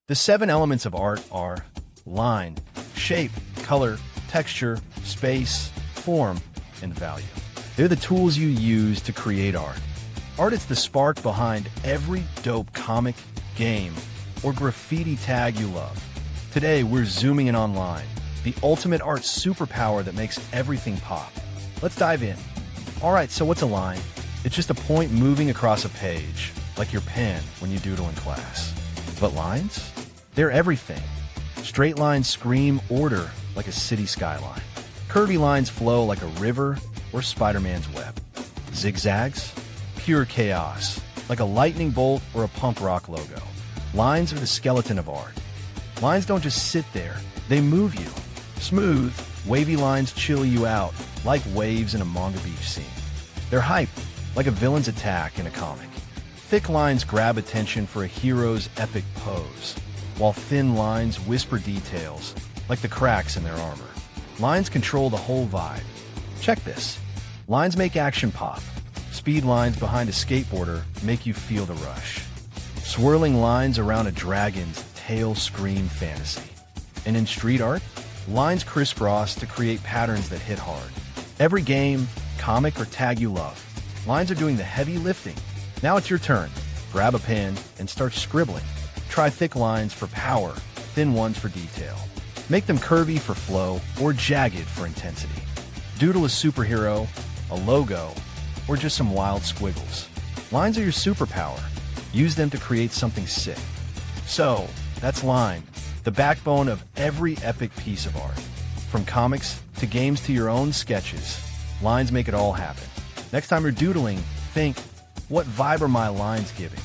The 7 elements of art are line, shape, color, texture, space, form, and value. They're the tools you use to create art. Art is the spark behind every dope comic, game, or graffiti tag you love. Today, we're zooming in on line, the ultimate art superpower that makes everything pop. Let's dive in. Alright, so what's a line? It's just a point moving across a page, like your pen when you doodle in class. But lines? They're everything. Straight lines scream order like a city skyline. Curvy lines flow like a river or Spider-Man's web. Zigzags? Pure chaos, like a lightning bolt or a punk rock logo. Lines are the skeleton of art. Lines don't just sit there, they move you. Smooth, wavy lines chill you out, like waves in a manga beach scene. They're hype, like a villain's attack in a comic. Thick lines grab attention for a hero's epic pose, while thin lines whisper details, like the cracks in their armor. Lines control the whole vibe. Check this. Lines make action pop. Speed lines behind a skateboarder make you feel the rush. Swirling lines around a dragon's tail scream fantasy. And in street art, lines crisscross to create patterns that hit hard. Every game, comic, or tag you love, lines are doing the heavy lifting. Now it's your turn. Grab a pen and start scribbling. Try thick lines for power, thin ones for detail. Make them curvy for flow or jagged for intensity. Doodle a superhero, a logo, or just some wild squiggles. Lines are your superpower. Use them to create something sick. So, that's line, the backbone of every epic piece of art. From comics to games to your own sketches, lines make it all happen. Next time you're doodling, think, what vibe are my lines giving?